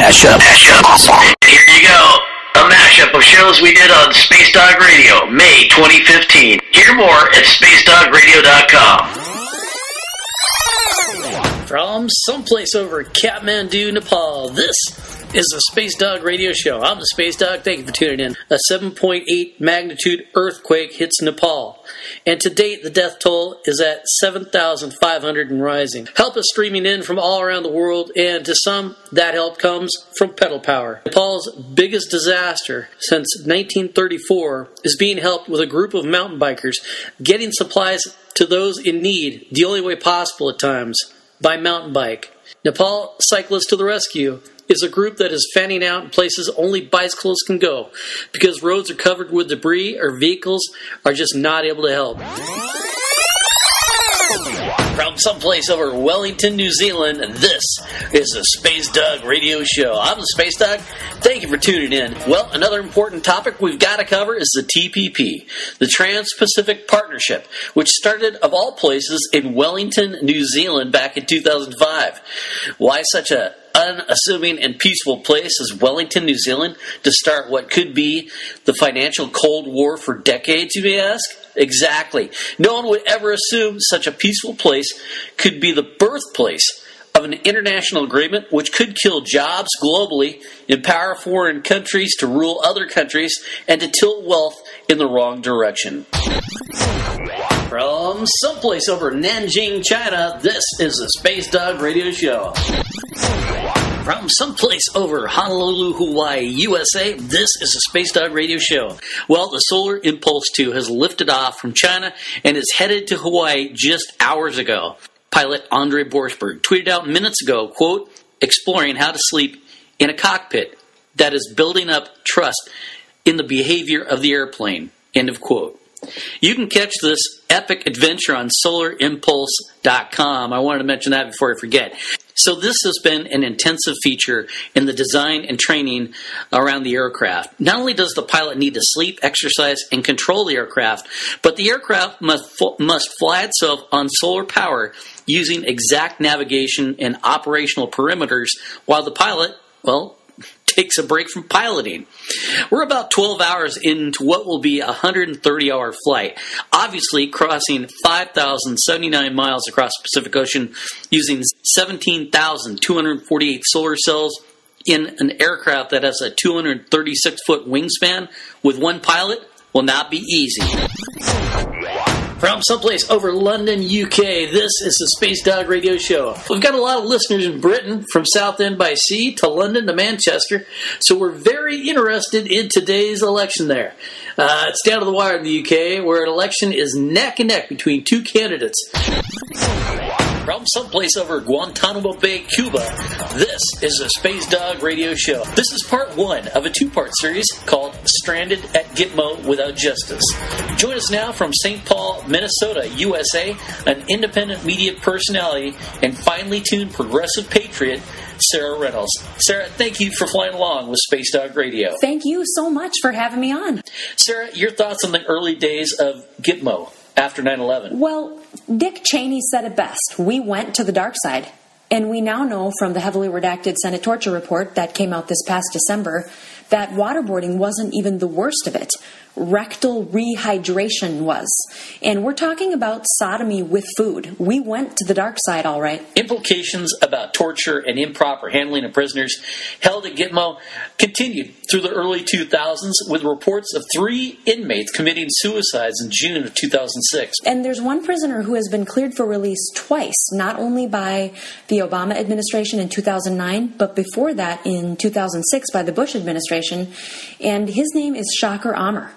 Mashup. Here you go. A mashup of shows we did on Space Dog Radio, May 2015. Hear more at spacedogradio.com. From someplace over Kathmandu, Nepal, this is the Space Dog Radio Show. I'm the Space Dog. Thank you for tuning in. A 7.8 magnitude earthquake hits Nepal. And to date, the death toll is at 7,500 and rising. Help is streaming in from all around the world, and to some, that help comes from pedal power. Nepal's biggest disaster since 1934 is being helped with a group of mountain bikers getting supplies to those in need the only way possible at times, by mountain bike. Nepal Cyclists to the Rescue is a group that is fanning out in places only bicycles can go because roads are covered with debris or vehicles are just not able to help. From someplace over Wellington, New Zealand, this is the Space Dog Radio Show. I'm the Space Dog. Thank you for tuning in. Well, another important topic we've got to cover is the TPP, the Trans-Pacific Partnership, which started, of all places, in Wellington, New Zealand back in 2005. Why such a unassuming and peaceful place as Wellington, New Zealand, to start what could be the financial Cold War for decades, you may ask? Exactly. No one would ever assume such a peaceful place could be the birthplace of an international agreement which could kill jobs globally, empower foreign countries to rule other countries, and to tilt wealth in the wrong direction. From someplace over Nanjing, China, this is the Space Dog Radio Show. From someplace over Honolulu, Hawaii, USA, this is the Space Dog Radio Show. Well, the Solar Impulse 2 has lifted off from China and is headed to Hawaii just hours ago. Pilot Andre Borsberg tweeted out minutes ago, quote, exploring how to sleep in a cockpit that is building up trust in the behavior of the airplane, end of quote. You can catch this epic adventure on solarimpulse.com. I wanted to mention that before I forget. So this has been an intensive feature in the design and training around the aircraft. Not only does the pilot need to sleep, exercise, and control the aircraft, but the aircraft must fly itself on solar power using exact navigation and operational perimeters while the pilot, well, takes a break from piloting. We're about 12 hours into what will be a 130-hour flight, obviously crossing 5,079 miles across the Pacific Ocean using 17,248 solar cells in an aircraft that has a 236-foot wingspan with one pilot will not be easy. From someplace over London, UK, this is the Space Dog Radio Show. We've got a lot of listeners in Britain, from Southend by Sea to London to Manchester, so we're very interested in today's election there. It's down to the wire in the UK, where an election is neck and neck between two candidates. From someplace over Guantanamo Bay, Cuba, this is the Space Dog Radio Show. This is part one of a two-part series called Stranded at Gitmo Without Justice. Join us now from St. Paul, Minnesota, USA, an independent media personality and finely tuned progressive patriot, Sarah Reynolds. Sarah, thank you for flying along with Space Dog Radio. Thank you so much for having me on. Sarah, your thoughts on the early days of Gitmo after 9/11? Well, Dick Cheney said it best. We went to the dark side. And we now know from the heavily redacted Senate torture report that came out this past December that waterboarding wasn't even the worst of it. Rectal rehydration was. And we're talking about sodomy with food. We went to the dark side, all right. Implications about torture and improper handling of prisoners held at Gitmo continued through the early 2000s with reports of 3 inmates committing suicides in June of 2006. And there's one prisoner who has been cleared for release twice, not only by the Obama administration in 2009, but before that in 2006 by the Bush administration. And his name is Shaker Amr.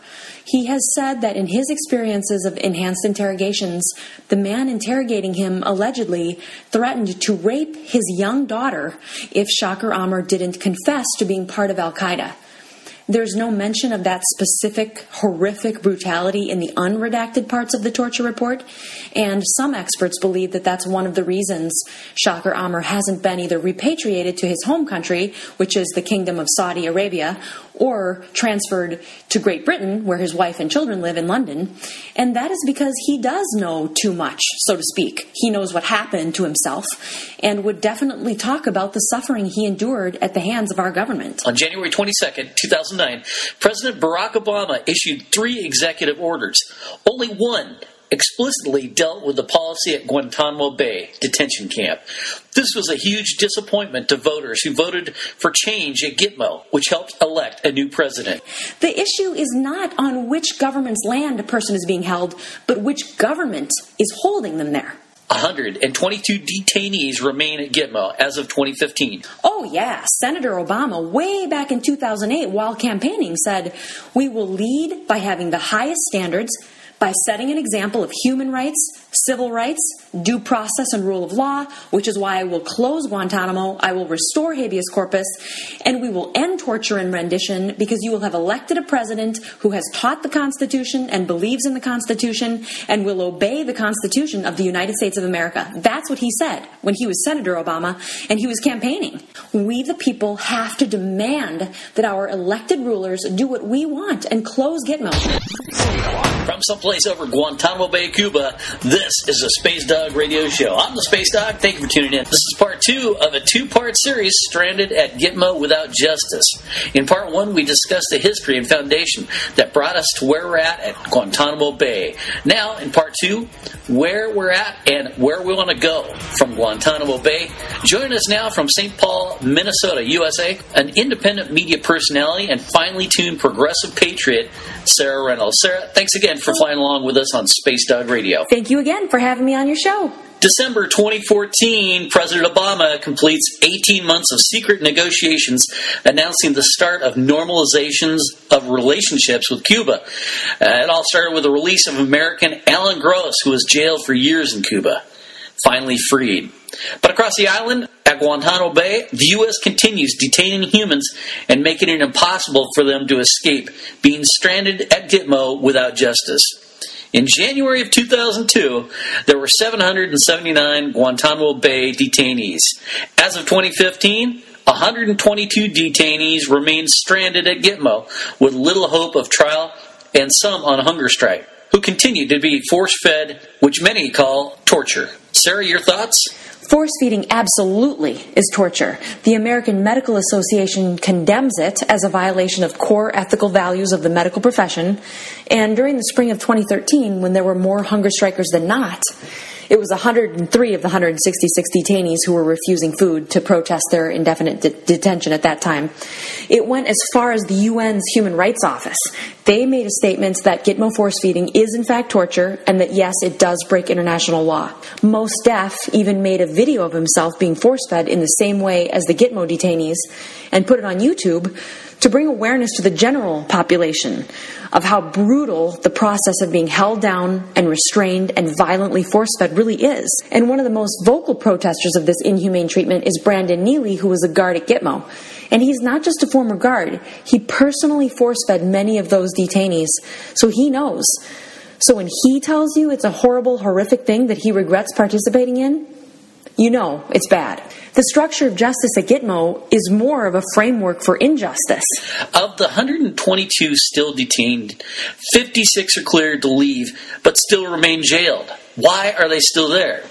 He has said that in his experiences of enhanced interrogations, the man interrogating him allegedly threatened to rape his young daughter if Shaker Amr didn't confess to being part of al-Qaeda. There's no mention of that specific horrific brutality in the unredacted parts of the torture report, and some experts believe that that's one of the reasons Shaker Amr hasn't been either repatriated to his home country, which is the Kingdom of Saudi Arabia, or transferred to Great Britain, where his wife and children live in London. And that is because he does know too much, so to speak. He knows what happened to himself and would definitely talk about the suffering he endured at the hands of our government. On January 22nd, 2009, President Barack Obama issued 3 executive orders. Only one explicitly dealt with the policy at Guantanamo Bay detention camp. This was a huge disappointment to voters who voted for change at Gitmo, which helped elect a new president. The issue is not on which government's land a person is being held, but which government is holding them there. 122 detainees remain at Gitmo as of 2015. Oh yeah, Senator Obama, way back in 2008, while campaigning, said, "We will lead by having the highest standards, by setting an example of human rights, civil rights, due process, and rule of law, which is why I will close Guantanamo, I will restore habeas corpus, and we will end torture and rendition because you will have elected a president who has taught the Constitution and believes in the Constitution and will obey the Constitution of the United States of America." That's what he said when he was Senator Obama and he was campaigning. We, the people, have to demand that our elected rulers do what we want and close Gitmo. From someplace over Guantanamo Bay, Cuba, this is the Space Dog Radio Show. I'm the Space Dog. Thank you for tuning in. This is part 2 of a 2-part series, Stranded at Gitmo Without Justice. In part 1, we discussed the history and foundation that brought us to where we're at Guantanamo Bay. Now, in part 2, where we're at and where we want to go from Guantanamo Bay. Join us now from St. Paul, Minnesota, USA, an independent media personality and finely tuned progressive patriot, Sarah Reynolds. Sarah, thanks again for flying along with us on Space Dog Radio. Thank you again for having me on your show. December 2014, President Obama completes 18 months of secret negotiations announcing the start of normalizations of relationships with Cuba. It all started with the release of American Alan Gross, who was jailed for years in Cuba, finally freed. But across the island, at Guantanamo Bay, the U.S. continues detaining humans and making it impossible for them to escape, being stranded at Gitmo without justice. In January of 2002, there were 779 Guantanamo Bay detainees. As of 2015, 122 detainees remain stranded at Gitmo with little hope of trial and some on hunger strike, who continue to be force-fed, which many call torture. Sarah, your thoughts? Force feeding absolutely is torture. The American Medical Association condemns it as a violation of core ethical values of the medical profession. And during the spring of 2013, when there were more hunger strikers than not, it was 103 of the 166 detainees who were refusing food to protest their indefinite detention at that time. It went as far as the UN's Human Rights Office. They made a statement that Gitmo force feeding is in fact torture and that yes, it does break international law. Mos Def even made a video of himself being force-fed in the same way as the Gitmo detainees and put it on YouTube to bring awareness to the general population of how brutal the process of being held down and restrained and violently force-fed really is. And one of the most vocal protesters of this inhumane treatment is Brandon Neely, who was a guard at Gitmo. And he's not just a former guard. He personally force-fed many of those detainees, so he knows. So when he tells you it's a horrible, horrific thing that he regrets participating in, you know it's bad. The structure of justice at Gitmo is more of a framework for injustice. Of the 122 still detained, 56 are cleared to leave, but still remain jailed. Why are they still there?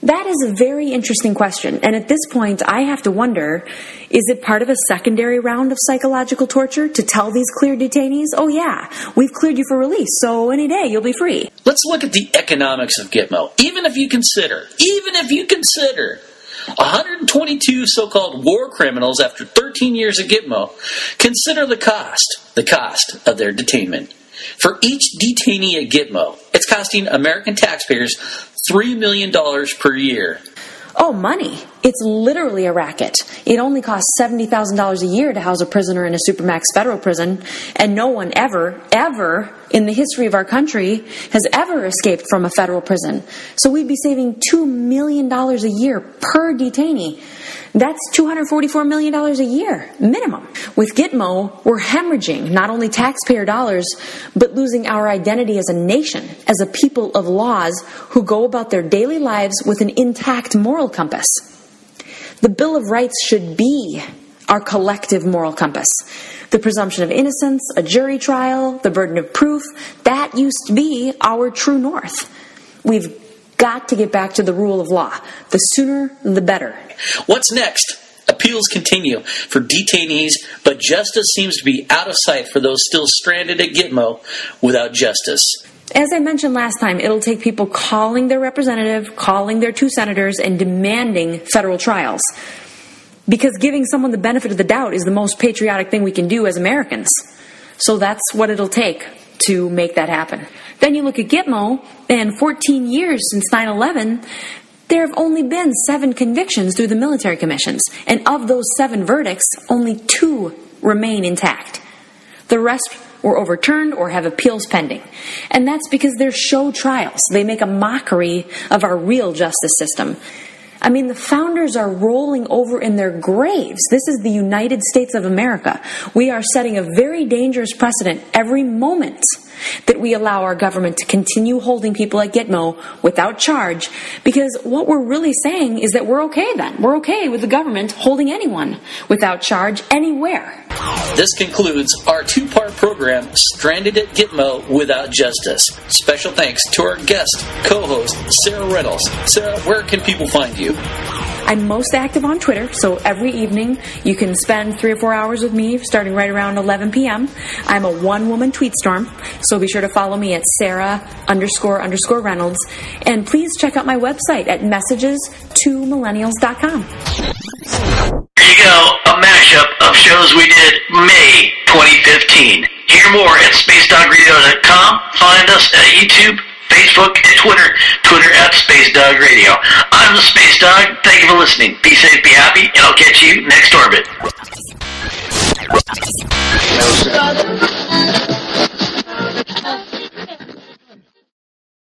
That is a very interesting question, and at this point I have to wonder, is it part of a secondary round of psychological torture to tell these cleared detainees, oh yeah, we've cleared you for release, so any day you'll be free? Let's look at the economics of Gitmo. Even if you consider 122 so-called war criminals after 13 years at Gitmo, consider the cost of their detainment. For each detainee at Gitmo, it's costing American taxpayers $3 million per year. Oh, money. It's literally a racket. It only costs $70,000 a year to house a prisoner in a supermax federal prison, and no one ever in the history of our country has ever escaped from a federal prison. So we'd be saving $2 million a year per detainee. That's $244 million a year, minimum. With Gitmo, we're hemorrhaging not only taxpayer dollars, but losing our identity as a nation, as a people of laws who go about their daily lives with an intact moral compass. The Bill of Rights should be our collective moral compass. The presumption of innocence, a jury trial, the burden of proof, that used to be our true north. We've got to get back to the rule of law. The sooner, the better. What's next? Appeals continue for detainees, but justice seems to be out of sight for those still stranded at Gitmo without justice. As I mentioned last time, it'll take people calling their representative, calling their 2 senators, and demanding federal trials. Because giving someone the benefit of the doubt is the most patriotic thing we can do as Americans. So that's what it'll take to make that happen. Then you look at Gitmo, and 14 years since 9/11, there have only been 7 convictions through the military commissions. And of those 7 verdicts, only 2 remain intact. The rest were overturned or have appeals pending. And that's because they're show trials. They make a mockery of our real justice system. I mean, the founders are rolling over in their graves. This is the United States of America. We are setting a very dangerous precedent every moment that we allow our government to continue holding people at Gitmo without charge, because what we're really saying is that we're okay then. We're okay with the government holding anyone without charge anywhere. This concludes our 2-part program, Stranded at Gitmo Without Justice. Special thanks to our guest, co-host, Sarah Reynolds. Sarah, where can people find you? I'm most active on Twitter, so every evening you can spend 3 or 4 hours with me, starting right around 11 p.m. I'm a one-woman tweet storm, so be sure to follow me at Sarah__Reynolds. And please check out my website at messages2millennials.com. Here you go, a mashup of shows we did May 2015. Hear more at SpaceDogRadio.com. Find us at YouTube, Facebook, and Twitter at Space Dog Radio. I'm the Space Dog. Thank you for listening. Be safe, be happy, and I'll catch you next orbit.